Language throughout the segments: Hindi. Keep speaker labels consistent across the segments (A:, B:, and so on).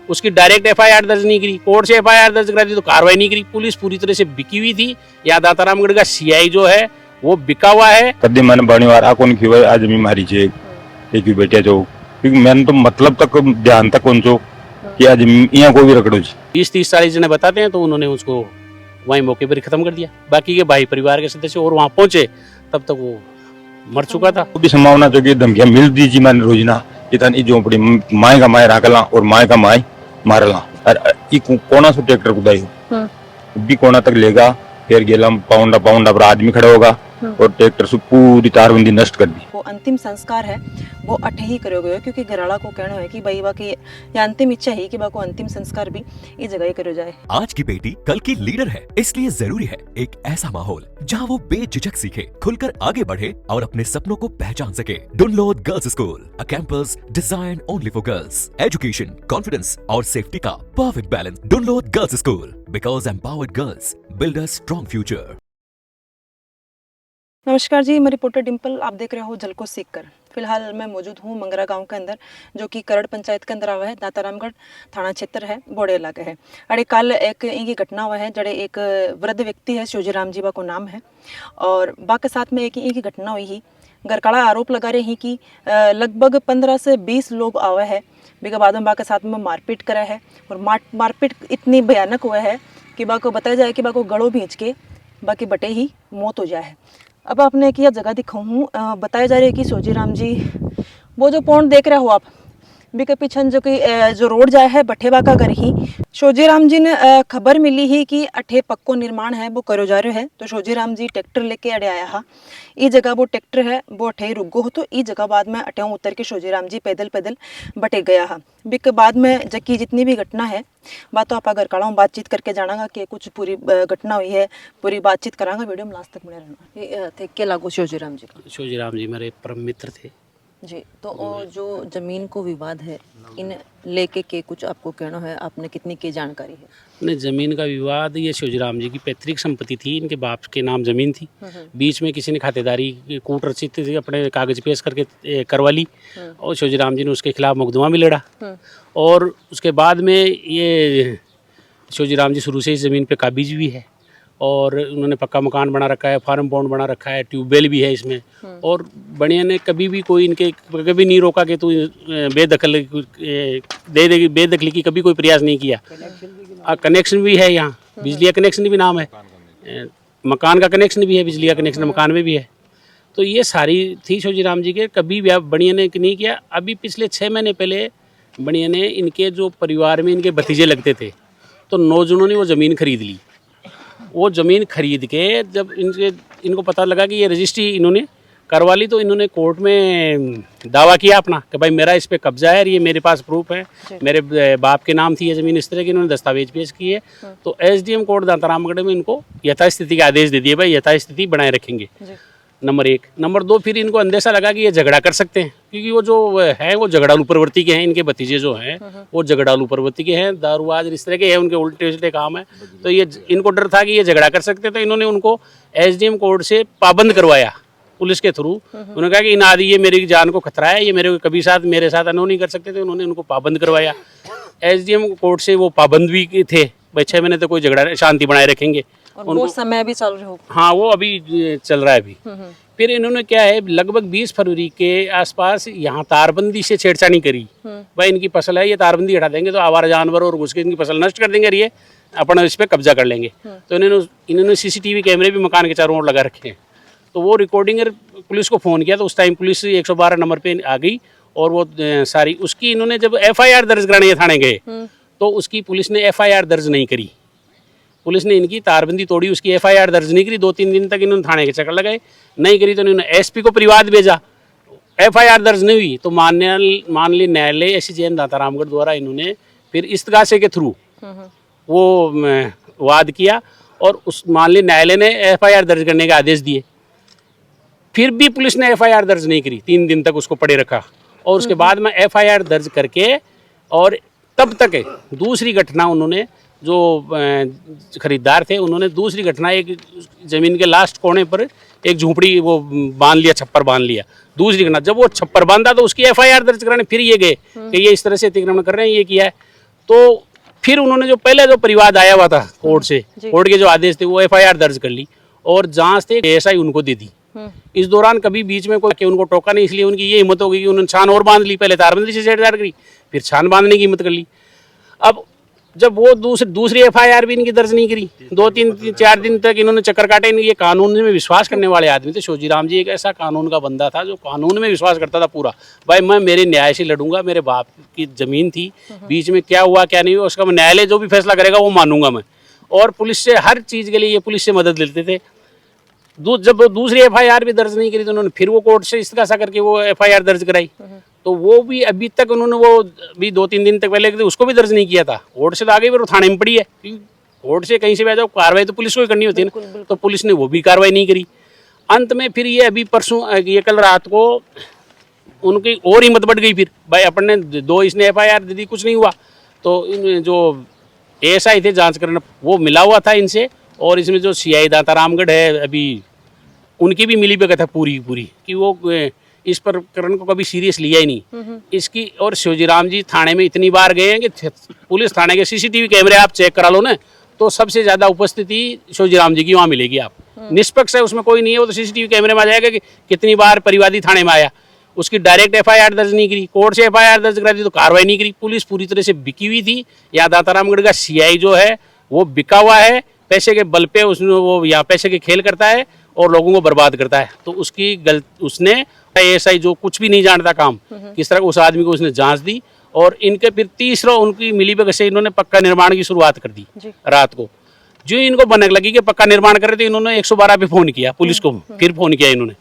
A: उसकी डायरेक्ट एफआईआर दर्ज नहीं करी, कोर्ट से एफआईआर दर्ज करा दी तो कार्रवाई नहीं करी। पुलिस पूरी तरह से बिकी हुई थी। यहाँ दातारामगढ़ का सीआई जो है वो बिका हुआ है।
B: कदी मन बणीवार आकोन की वजह आज मी मारी छे एक भी बेटिया जो क्योंकि मैंने तो मतलब तक ध्यान तक उनको कि आज यहाँ कोई भी रखड़ो
A: 20-30-40 जने बताते हैं तो उन्होंने उसको वहीं मौके पर खत्म कर दिया। बाकी के भाई परिवार के सदस्य और वहां पहुंचे तब तक वो मर चुका था।
B: भी संभावना जो कि धमकियां मिल दी जी मैंने रोजना इतनी झोपड़ी माए का माए राखला और माए का माए मारला और कोना से ट्रैक्टर कुदाई भी कोना तक लेगा फिर गेला पाउंडा पाउंडा पर आदमी खड़ा होगा और ट्रैक्टर से पूरी तारबंदी नष्ट कर दी।
C: वो अंतिम संस्कार है वो अठे ही करो गयो क्योंकि घराला को कहना है कि भाई बाकी ये अंतिम इच्छा है कि बाको अंतिम संस्कार भी इस जगह ही करो जाए।
D: आज की बेटी कल की लीडर है, इसलिए जरूरी है एक ऐसा माहौल जहां वो बेझिझक सीखे, खुलकर आगे बढ़े और अपने सपनों को पहचान सके। Dunlod girls school, a campus designed only for girls. Education, confidence और सेफ्टी का perfect balance. Dunlod girls school, because empowered girls build a strong future.
C: नमस्कार जी, मैं रिपोर्टर डिम्पल, आप देख रहे हो जल को सीख कर। फिलहाल मैं मौजूद हूँ मंगरा गांव के अंदर, जो कि करड़ पंचायत के अंदर आवा है। दातारामगढ़ थाना क्षेत्र है, बोड़े इलाके है। अरे कल एक इनकी घटना हुआ है जड़े एक वृद्ध व्यक्ति है, शिवजीराम जी बा को नाम है, और बा के साथ में एक इनकी घटना हुई ही। गरकाड़ा आरोप लगा रहे हैं कि लगभग 15 से 20 लोग आवे है, बिका बाद में बा के साथ में मारपीट करे है, और मारपीट इतनी भयानक हुआ है कि बा को बताया जाए कि बा को गड़ों भींच के बाकी बटे ही मौत हो जाए। अब आपने एक यह जगह दिखाऊँ हूँ, बताया जा रहा है कि शिवजीराम जी वो जो पौंड देख रहे हो आप बी के पीछे जो कि जो रोड जाए है बठेवा का घर ही। शिवजीराम जी ने खबर मिली ही कि अठे पक्को निर्माण है वो करो जा रहे है, तो शिवजीराम जी ट्रैक्टर लेके अड़े आया हा। ई जगह वो ट्रैक्टर है वो अठे रुको हो, तो ई जगह बाद में अठे उतर के शिवजीराम जी पैदल पैदल बटे गया हा। बी के बाद में जबकि जितनी भी घटना है बात तो आप घर काड़ा बातचीत करके जानागा कि कुछ पूरी घटना हुई है, पूरी बातचीत करांगा। वीडियो में लास्ट तक बने रहना। ये थे के लागू शिवजीराम जी का।
A: शिवजीराम जी मेरे परम मित्र थे
C: जी, तो जो जमीन को विवाद है इन लेके के कुछ आपको कहना है, आपने कितनी की जानकारी है?
A: नहीं, जमीन का विवाद ये शिवजीराम जी की पैतृक संपत्ति थी, इनके बाप के नाम जमीन थी। बीच में किसी ने खातेदारी कूट रचित अपने कागज पेश करके करवा ली और शिवजीराम जी ने उसके खिलाफ मुकदमा भी लड़ा। और उसके बाद में ये शिवजीराम जी शुरू से इस ज़मीन पे काबिज भी है और उन्होंने पक्का मकान बना रखा है, फार्म पॉन्ड बना रखा है, ट्यूबवेल भी है इसमें। और बढ़िया ने कभी भी कोई इनके कभी नहीं रोका कि तू बेदखल दे देगी, बेदखली की कभी कोई प्रयास नहीं किया। कनेक्शन भी है यहाँ, बिजली का कनेक्शन भी नाम है, मकान का कनेक्शन भी है, बिजली का कनेक्शन मकान में भी है। तो ये सारी थी शिवजीराम जी के, कभी भी बढ़िया ने नहीं किया। अभी पिछले 6 महीने पहले बढ़िया ने इनके जो परिवार में इनके भतीजे लगते थे, तो 9 जनों ने वो ज़मीन खरीद ली। वो ज़मीन खरीद के जब इनको पता लगा कि ये रजिस्ट्री इन्होंने करवा ली, तो इन्होंने कोर्ट में दावा किया अपना कि भाई मेरा इस पे कब्जा है, ये मेरे पास प्रूफ है, मेरे बाप के नाम थी ये ज़मीन। इस तरह के इन्होंने दस्तावेज पेश किए। तो एसडीएम कोर्ट दातारामगढ़ में इनको यथास्थिति के आदेश दे दिए, भाई यथास्थिति बनाए रखेंगे। नंबर 1। नंबर 2, फिर इनको अंदेशा लगा कि ये झगड़ा कर सकते हैं, क्योंकि वो जो है वो झगड़ालू प्रवृत्ति के हैं। इनके भतीजे जो हैं वो झगड़ालू प्रवृत्ति के हैं, दारूबाज इस तरह के हैं, उनके उल्टे उल्टे काम है। तो ये इनको डर था कि ये झगड़ा कर सकते, तो इन्होंने उनको एसडीएम कोर्ट से पाबंद करवाया पुलिस के थ्रू। उन्होंने कहा कि इन आदि ये मेरी जान को खतरा है, ये मेरे साथ अनो नहीं कर सकते, तो उन्होंने उनको पाबंद करवाया। एसडीएम कोर्ट से वो पाबंद भी थे, भाई 6 महीने तक कोई झगड़ा शांति बनाए रखेंगे।
C: और वो समय भी चल रहा होगा।
A: हाँ, वो अभी चल रहा है अभी। फिर इन्होंने क्या है, लगभग 20 फरवरी के आसपास यहाँ तारबंदी से छेड़छाड़ी करी। भाई इनकी फसल है, ये तारबंदी हटा देंगे तो आवारा जानवर और घुस के इनकी फसल नष्ट कर देंगे, ये अपन इस पर कब्जा कर लेंगे। तो इन्होंने सीसीटीवी कैमरे भी मकान के चारों ओर लगा रखे हैं। तो वो रिकॉर्डिंग पुलिस को फ़ोन किया, तो उस टाइम पुलिस 112 नंबर पे आ गई और वो सारी उसकी इन्होंने जब एफआईआर दर्ज कराने थाने गए तो उसकी पुलिस ने एफआईआर दर्ज नहीं करी। पुलिस ने इनकी तारबंदी तोड़ी, उसकी एफआईआर दर्ज नहीं करी। 2-3 दिन तक इन्होंने थाने के चक्कर लगाए, नहीं करी। तो इन्होंने एसपी को परिवाद भेजा, एफआईआर दर्ज नहीं हुई। तो माननीय न्यायालय एसडीएम दातारामगढ़ द्वारा इन्होंने फिर इस्तगासे के थ्रू वो वाद किया और उस माननीय न्यायालय ने एफआईआर दर्ज करने के आदेश दिए। फिर भी पुलिस ने एफआईआर दर्ज नहीं करी, 3 दिन तक उसको पड़े रखा। और उसके बाद में एफआईआर दर्ज करके और तब तक दूसरी घटना उन्होंने जो खरीदार थे उन्होंने दूसरी घटना एक ज़मीन के लास्ट कोने पर एक झूंपड़ी वो बांध लिया, छप्पर बांध लिया। दूसरी घटना जब वो छप्पर बांधा तो उसकी एफआईआर दर्ज कराने फिर ये गए कि ये इस तरह से अतिक्रमण कर रहे हैं, ये किया है। तो फिर उन्होंने जो पहले जो परिवाद आया हुआ था कोर्ट से,
C: जी।
A: कोर्ट के जो आदेश थे वो एफआईआर दर्ज कर ली और जांच थे एएसआई उनको दे दी। इस दौरान कभी बीच में कोई उनको टोका नहीं, इसलिए उनकी ये हिम्मत हो गई कि उन्होंने छान और बांध ली। पहले तारबंदी से छेड़छाड़ करी, फिर छान बांधने की हिम्मत कर ली। अब जब वो दूसरी एफआईआर भी इनकी दर्ज नहीं करी, 2-3-4 दिन तक इन्होंने चक्कर काटे। ये कानून में विश्वास करने वाले आदमी थे। शोजीराम जी एक ऐसा कानून का बंदा था जो कानून में विश्वास करता था पूरा। भाई मैं मेरे न्याय से लड़ूंगा, मेरे बाप की जमीन थी, बीच में क्या हुआ क्या नहीं हुआ उसका मैं न्यायालय जो भी फैसला करेगा वो मानूंगा मैं। और पुलिस से हर चीज़ के लिए ये पुलिस से मदद लेते थे। जब दूसरी एफआईआर भी दर्ज नहीं करी तो उन्होंने फिर वो कोर्ट से इस्तीफा करके वो एफआईआर दर्ज कराई। तो वो भी अभी तक उन्होंने वो भी 2-3 दिन तक पहले उसको भी दर्ज नहीं किया था। कोर्ट से तो आगे फिर वो थाने में पड़ी है। कोर्ट से कहीं से भी आ जाओ, कार्रवाई तो पुलिस को ही करनी होती है ना। तो पुलिस ने वो भी कार्रवाई नहीं करी। अंत में फिर ये अभी परसों ये कल रात को उनकी और हिम्मत बढ़ गई। फिर भाई अपन ने 2 इसने एफआईआर दे दी, कुछ नहीं हुआ। तो इन जो एएसआई थे जांच करना, वो मिला हुआ था इनसे। और इसमें जो सीआई दातारामगढ़ है अभी उनकी भी मिली भगत है पूरी कि वो इस प्रकरण को कभी सीरियस लिया ही नहीं इसकी। और शिवजीराम जी थाने में इतनी बार गए हैं कि पुलिस थाने के सीसीटीवी कैमरे आप चेक करा लो ना, तो सबसे ज्यादा उपस्थिति शिवजीराम जी की वहाँ मिलेगी। आप निष्पक्ष है, उसमें कोई नहीं है। वो तो सीसीटीवी कैमरे में आ जाएगा कि कितनी बार परिवादी थाने में आया। उसकी डायरेक्ट एफआईआर दर्ज नहीं करी, कोर्ट से एफआईआर दर्ज करा दी तो कार्रवाई नहीं करी। पुलिस पूरी तरह से बिकी हुई थी। यहाँ दातारामगढ़ का सीआई जो है वो बिका हुआ है, पैसे के बल पे वो यहाँ पैसे के खेल करता है और लोगों को बर्बाद करता है। तो उसने एएसआई जो कुछ भी नहीं जानता काम किस तरह उस आदमी को उसने जांच दी। और इनके फिर तीसरा उनकी मिलीभगत से इन्होंने पक्का निर्माण की शुरुआत कर दी। रात को जो इनको बनक लगी कि पक्का निर्माण कर रहे थे, इन्होंने 112 पे फोन किया पुलिस को। फिर फोन किया इन्होंने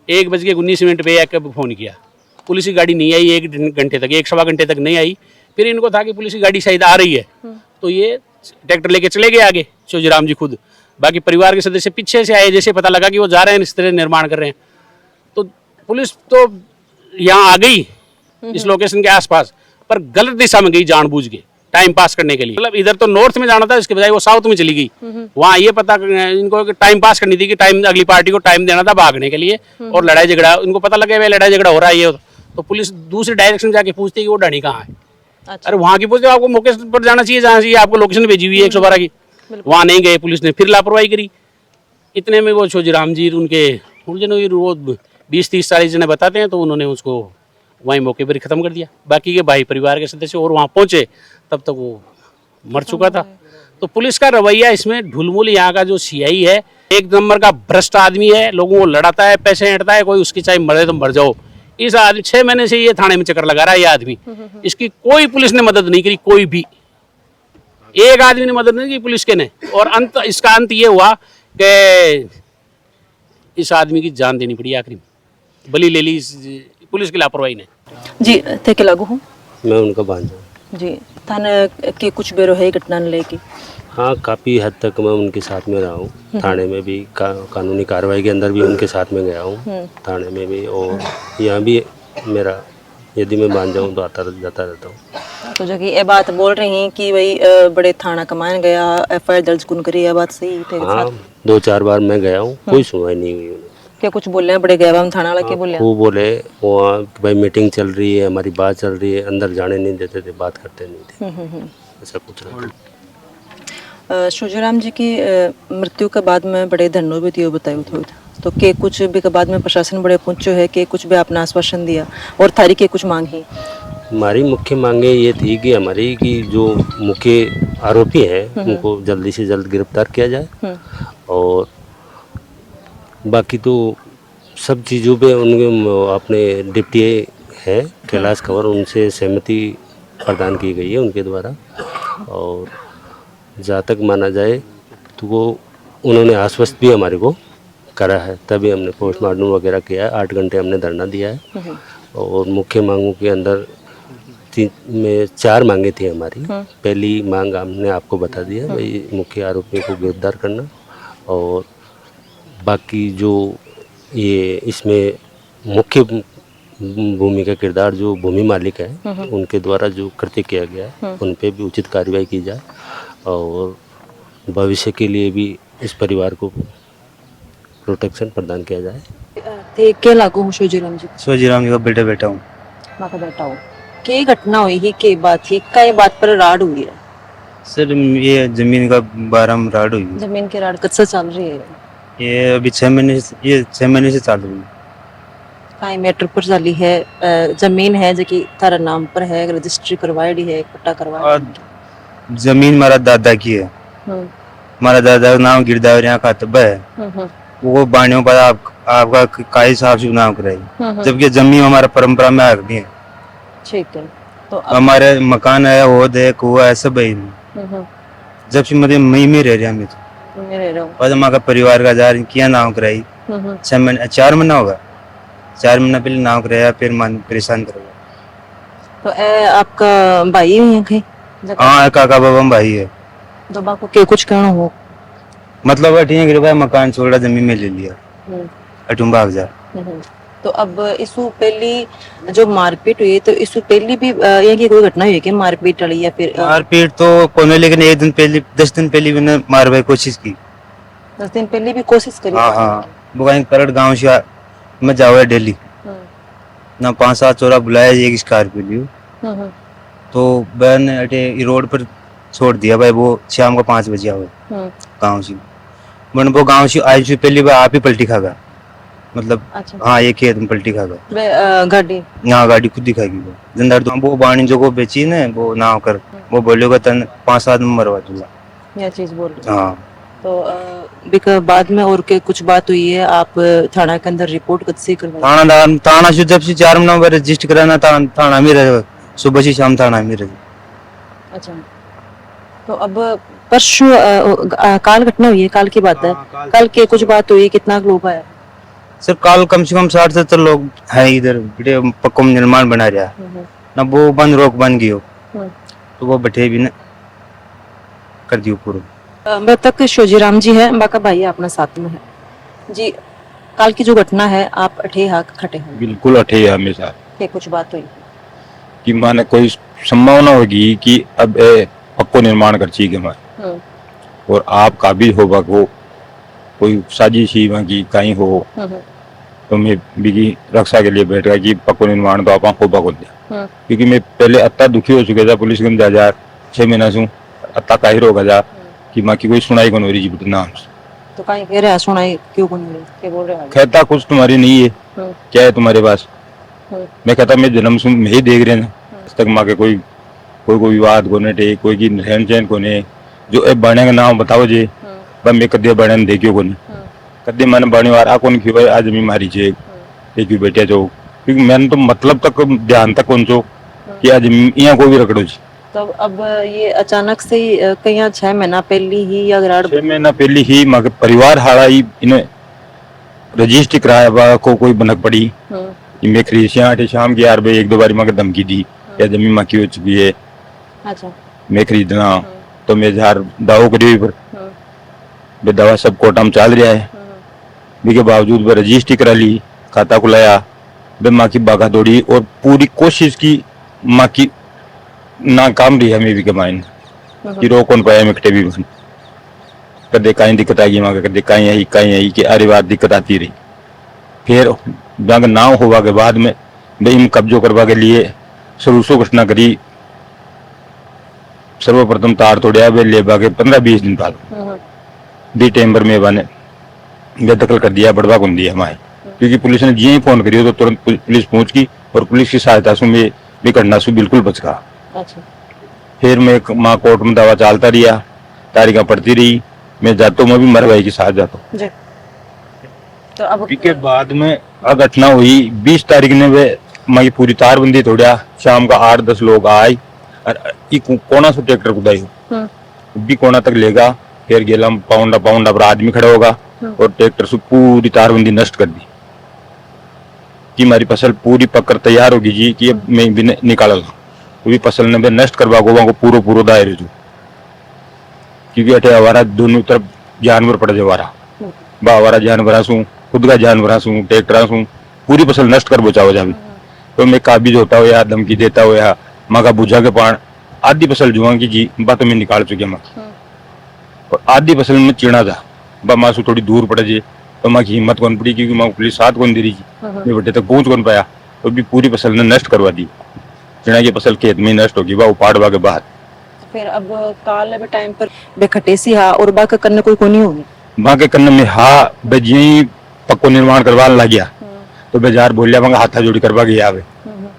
A: 1:19 पे एक फोन किया। पुलिस की गाड़ी नहीं आई 1 घंटे तक, 1-1.25 घंटे तक नहीं आई। फिर इनको था कि पुलिस की गाड़ी शायद आ रही है, तो ये ट्रैक्टर लेके चले गए आगे शिवजीराम जी खुद। बाकी परिवार के सदस्य पीछे से आए, जैसे पता लगा कि वो जा रहे हैं इस तरह निर्माण कर रहे हैं। तो पुलिस तो यहाँ आ गई इस लोकेशन के आसपास, पर गलत दिशा में गई जानबूझ के टाइम पास करने के लिए। मतलब इधर तो नॉर्थ में जाना था, इसके बजाय वो साउथ में चली गई। वहाँ ये पता इनको टाइम पास करनी थी कि टाइम अगली पार्टी को टाइम देना था भागने के लिए। और लड़ाई झगड़ा इनको पता लगे भाई लड़ाई झगड़ा हो रहा है ये, तो पुलिस दूसरी डायरेक्शन जाके पूछती है कि वो ढाणी कहाँ है।
C: अच्छा।
A: अरे वहाँ की पूछते आपको मौके पर जाना चाहिए जहाँ से आपको लोकेशन भेजी हुई है 112 की, वहाँ नहीं गए। पुलिस ने फिर लापरवाही करी। इतने में वो शिवजीराम जी उनके वो 20-30-40 जने बताते हैं, तो उन्होंने उसको वहीं मौके पर खत्म कर दिया। बाकी के भाई परिवार के सदस्य और वहाँ पहुँचे तब तक वो मर चुका था। तो पुलिस का रवैया इसमें ढुलमुल, यहाँ का जो सीआई है 1 नंबर का भ्रष्ट आदमी है। लोगों को लड़ाता है, पैसे ऐंठता है, कोई उसकी चाहे मरे तो मर जाओ। इस आदमी 6 महीने से ये थाने में चक्कर लगा रहा है ये आदमी। इसकी कोई पुलिस ने मदद नहीं करी, कोई भी एक आदमी ने मदद नहीं की पुलिस के ने। और इसका अंत ये हुआ कि इस आदमी की जान देनी पड़ी, आखिरी बलि ले ली पुलिस की लापरवाही ने।
C: जी थे के लागू हूँ
E: मैं उनका भांजा।
C: जी थाने के कुछ बेरो है घटना लेके।
E: हाँ, काफ़ी हद तक मैं उनके साथ में रहा हूँ। थाने में भी कानूनी कार्रवाई के अंदर भी उनके साथ में गया हूँ, थाने में भी। और यहाँ भी मेरा यदि मैं मान जाऊँ तो आता जाता रहता हूँ।
C: तो जो कि ये बात बोल रही हैं कि वही बड़े थाना कमान गया एफआईआर दर्ज कौन करी, ये बात सही थे?
E: हाँ, 2-4 बार मैं गया हूँ, कोई सुनवाई नहीं हुई।
C: क्या कुछ बोल रहे हैं बड़े गया हम थाना वाला क्या बोले?
E: वो बोले वहाँ भाई मीटिंग चल रही है, हमारी बात चल रही है, अंदर जाने नहीं देते थे, बात करते नहीं थे, ऐसा कुछ रहता।
C: शिवजीराम जी की मृत्यु के बाद में बड़े धरनों भी दियो बताए थे, तो के कुछ भी के बाद में प्रशासन बड़े पहुंचो है कि कुछ भी अपना आश्वासन दिया और थारी के कुछ मांग ही?
E: हमारी मुख्य मांगे ये थी कि हमारी की जो मुख्य आरोपी हैं उनको जल्दी से जल्द गिरफ्तार किया जाए। और बाकी तो सब चीज़ों पे उनके अपने डिप्टी है कैलाश कंवर, उनसे सहमति प्रदान की गई है उनके द्वारा। और जहाँ तक माना जाए तो वो उन्होंने आश्वस्त भी हमारे को करा है, तभी हमने पोस्टमार्टम वगैरह किया है। 8 घंटे हमने धरना दिया है। और मुख्य मांगों के अंदर 4 मांगे थी हमारी। पहली मांग हमने आपको बता दिया, भाई मुख्य आरोपी को गिरफ्तार करना। और बाकी जो ये इसमें मुख्य भूमि का किरदार जो भूमि मालिक है उनके द्वारा जो कृत्य किया गया है उन पे भी उचित कार्रवाई की जाए। और भविष्य के लिए भी इस परिवार को प्रोटेक्शन प्रदान किया जाए।
C: थे के लागू हूँ शिवजीराम जी?
F: शिवजीराम जी का बेटा हूँ।
C: माँ का बेटा हो के घटना हुई ही के बात थी का ये बात पर राड हुई है
F: सर ये जमीन का बारम्बार हुई है।
C: जमीन की राड कब से चल रही है
F: ये अभी 6 महीने से चालू हुई।
C: काई मैटर पर चली है जमीन है जो कि तारा नाम पर है रजिस्ट्री करवाई है पट्टा करवाया
F: और जमीन हमारा दादा की है। हमारा दादा का नाम गिरदावर यहाँ खातबा है। वो बाणियों पर आपका काई हिसाब से नाम कराई, जबकि जमीन हमारा परंपरा में हक नहीं है।
C: ठीक है तो अब
F: हमारे मकान है, होद है, कुआ है, सब है इनमें। जब से मतलब मई में रह रहे हैं हमें तो।
C: मैं रह रहा हूँ
F: और हमारा परिवार का हजार किया नाम कराई 4 महीना होगा। 4 महीना पहले नाम कराया, फिर मन परेशान करवाया।
C: तो आपका भाई है कहीं
F: हाँ काका बाबा भाई है।
C: तो बाको के कुछ कहना हो
F: मतलब ठीक है, मकान छोड़ा जमीन में ले लिया, अटूम भाग जा।
C: तो अब इसु पहली जो मारपीट हुई तो इसु पहली भी यहाँ की कोई घटना हुई कि मारपीट वाली या फिर
F: मारपीट तो कोने, लेकिन 1 दिन पहले 10 दिन पहले मैंने मारने की कोशिश की।
C: 10 दिन पहले भी कोशिश करी
F: हाँ हाँ, वो कहीं करड़ गाँव से मैं जाओ है डेली ना 5-7 चोरा बुलाया, एक स्कॉर्पियो लियो तो बहन ने अटे रोड पर छोड़ दिया भाई। वो शाम को 5 बजे आओ गाँव से। मैंने वो गाँव से आई से पहली बार आप ही पलटी खा गया, मतलब
C: अच्छा
F: हाँ ये खेत में पलटी खा गया।
C: गाड़ी
F: यहाँ गाड़ी खुद दिखाएगी वो जिंदार तो वो बाणी जो को बेची ने वो ना कर वो बोलेगा तन 5-7 में मरवा दूंगा।
C: यह चीज बोल रही
F: हाँ
C: तो बिका बाद में और के कुछ बात हुई है आप थाना के अंदर रिपोर्ट कद से करवाई
F: थाना से जब से 4 महीना रजिस्टर कराना थाना में रहे, सुबह से शाम थाना में रहे।
C: अच्छा तो अब परसों काल घटना हुई है, काल की बात है। कल के कुछ बात हुई, कितना लोग आया
F: सर काल कम से कम 60-70 लोग हैं इधर पक्का निर्माण बना रहा ना, वो बंद रोक बन गई हो तो वो बैठे भी ना कर दियो पूरा।
C: मृतक शोजीराम जी है, बाका भाई अपना साथ में है जी। काल की जो घटना है आप अठे हाथ खटे हैं
B: बिल्कुल अठे है हमेशा
C: के कुछ बात हुई
B: कि माने कोई संभावना होगी कि अब पक्को निर्माण कर चाहिए हमारे और आप काबिल होगा को कोई साजिश ही की कहीं हो तो मैं बिगी रक्षा के लिए बैठ गया कि पक्को निर्माण तो आप होगा को दिया, क्योंकि मैं पहले अत्ता दुखी हो चुका था पुलिस के जा 6 महीना से अत्ता काहिर होगा जा कि माँ की कोई सुनाई कौन हो रही जी नाम से।
C: तो कहीं कह रहे हैं सुनाई क्यों कौन मिली क्या बोल रहे हैं
B: कहता कुछ तुम्हारी नहीं है, क्या है तुम्हारे पास। मैं कहता मैं जन्म से मैं ही देख रहे ना आज तक माँ के कोई विवाद को ने कोई की रहन सहन को ने जो ए बने का नाम बताओ जे मैं कदे बने देखियो को नहीं कदे मैंने बने वार आ कौन क्यों आज मी मारी छे एक भी बेटे जो, क्योंकि मैंने तो मतलब तक ध्यान तक कौन चो कि आज यहाँ कोई भी रखड़ो जी।
C: तो अब ये अचानक से ही कहीं 6 महीना पहले ही या ग्राड
B: 6 महीना पहले ही माँ के परिवार हारा ही इन्हें रजिस्ट्री कराया को कोई बनक पड़ी कि मैं खरीसियाँ आटे शाम के 8 बजे 1-2 बार माँ के धमकी दी या जमीन माँ की हो चुकी है
C: अच्छा
B: मैं खरीदना तो मैं जार दावो करी पर बे दवा सब कोर्ट में चल रहा है के बावजूद मैं रजिस्ट्री करा ली, खाता खुलाया, बे माँ की बागा दौड़ी और पूरी कोशिश की माँ की नाकाम रही हमें भी के मायने कि रो कौन पाया मिकटे भी बन कदे कहीं दिक्कत आ गई माँ कदे कहीं आई कि अरे बात दिक्कत आती रही। फिर जंग ना हुआ के बाद में भाई कब्जों करवा के लिए शुरू घोषणा करी। सर्वप्रथम तार तोड़िया वे ले बागे 15-20 दिन बाद दी टेम्बर में बने बेदखल कर दिया, बड़वा को दिया हमारे, क्योंकि पुलिस ने जी ही फोन करी तो तुरंत पुलिस पहुंच गई और पुलिस की सहायता से मैं भी घटना से बिल्कुल बच गया।
C: अच्छा
B: फिर मैं माँ कोर्ट में दवा चलता रहा, तारीखा पड़ती रही, मैं जाता मैं भी मर गई के साथ जाता हूँ।
C: तो अब
B: के बाद में घटना हुई 20 तारीख ने वे माँ पूरी तारबंदी तोड़ा, शाम का 8-10 लोग आए और कोना से ट्रैक्टर कुदाई भी कोना तक लेगा, फिर गेला पाउंडा पर आदमी खड़ा होगा और ट्रैक्टर से पूरी तारबंदी नष्ट कर दी कि हमारी फसल पूरी पककर तैयार होगी जी कि अब मैं भी निकाल पूरी फसल ने नष्ट करवा को पूरा दायरे जो, क्योंकि अटे हमारा दोनों तरफ जानवर पड़ जावारा हमारा जानवर सू खुद का जानवर सू ट्रैक्टर सू पूरी फसल नष्ट कर बचाओ जावे। तो मैं काबिज होता हो या धमकी देता हो या माँ का बुझा के पान आधी फसल जुआ की जी बात में निकाल चुके माँ और आधी फसल में चिड़ा था बा माँ से थोड़ी दूर पड़े जे तो माँ की हिम्मत कौन पड़ी, क्योंकि माँ पुलिस साथ कौन दे रही थी मैं बटे तक पहुंच कौन पाया तो भी पूरी फसल ने नष्ट करवा दी। चना की फसल खेत में नष्ट होगी वह उपाड़वा के बाद
C: फिर अब काल बे टाइम पर बेखटेसी हा और बा के करने कोई कोनी होगी।
B: वहां के कन्न में हा बजिये पक्को निर्माण करवा लग गया तो बेजार बोलिया वहां हाथा जोड़ी करवा गया आवे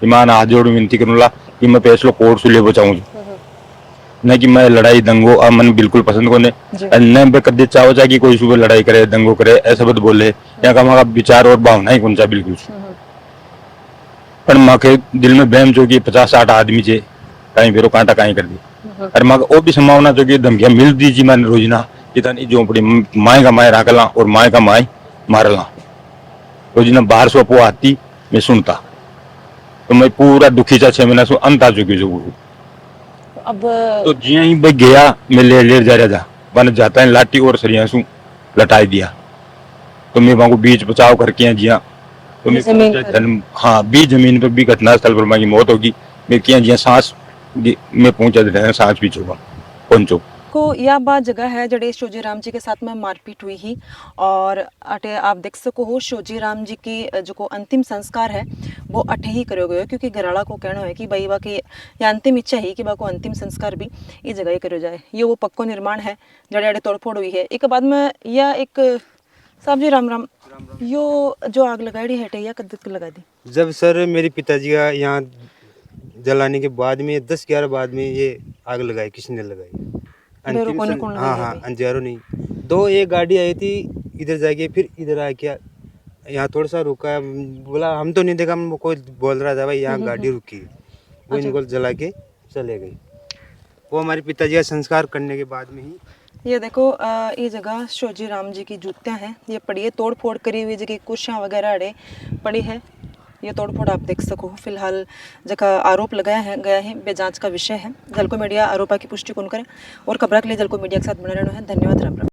B: ईमान हाथ जोड़ विनती करूंगा कि मैं फैसलो कोर्ट से ले बचाऊं न कि मैं लड़ाई दंगो अब मन बिल्कुल पसंद को ने बे कदे चाहो जा कि कोई सुबह लड़ाई करे दंगो करे ऐसा बद बोले या का हमारा विचार और भावना ही कुंचा बिल्कुल पर माँ के दिल में बहम जो कि 50-60 आदमी चे कहीं फेरो कांटा कहीं कर दी और माँ वो भी संभावना जो कि धमकियां मिल दी जी मैंने रोजना इतनी झोपड़ी माए का माए राखला और माए का माए मारला रोजना बाहर से अपो आती मैं सुनता तो मैं पूरा दुखी चा 6 महीना से अंत आ चुकी जो
C: अब
B: तो जिया ही भाई गया मैं ले जा रहा था वन जाता है लाठी और सरिया सु लटाई दिया तो मैं वहां को बीच बचाव करके जिया तो मैं
C: जमीन
B: पहुंचा
C: पर।
B: जन्म हाँ बीच जमीन पर भी घटनास्थल पर मां की मौत होगी मैं किया जिया सांस में पहुंचा सांस भी चुका पहुंचो
C: को यह बात जगह है जड़े शोजी राम जी के साथ में मारपीट हुई ही और अटे आप देख सको हो शोजी राम जी की जो को अंतिम संस्कार है वो अठे ही करो गयो क्योंकि घराला को कहना है कि भाई बाकी या अंतिम इच्छा ही कि बा को अंतिम संस्कार भी इस जगह ही करो जाए। ये वो पक्को निर्माण है जड़े अड़े तोड़फोड़ हुई है। एक बाद में यह एक साहब जी राम राम यो जो आग लगाई है या कद्दत लगा दी
F: जब सर मेरे पिताजी का यहाँ जलाने के बाद में 10-11 बाद में ये आग लगाई, किसने लगाई?
C: अंधेरों को नहीं कौन
F: हाँ
C: लगाई
F: हाँ
C: अभी?
F: अंधेरों नहीं, 2 एक गाड़ी आई थी इधर जाके फिर इधर आ गया, यहाँ थोड़ा सा रुका, बोला हम तो नहीं देखा, कोई बोल रहा था भाई यहाँ गाड़ी रुकी, वो
C: अच्छा।
F: इनको जला के चले गई। वो हमारे पिताजी का संस्कार करने के बाद में ही
C: ये देखो ये जगह शोजी राम जी की जूतियाँ हैं, ये पड़ी है तोड़ फोड़ करी हुई जगह कुर्सियाँ वगैरह अड़े पड़ी है। ये तोड़ फोड़ आप देख सको। फिलहाल जगह आरोप लगाया गया है बेजांच का विषय है। जलको मीडिया आरोपा की पुष्टि कौन करे और खबर के लिए जलको मीडिया के साथ बने रहना है। धन्यवाद। राम राम।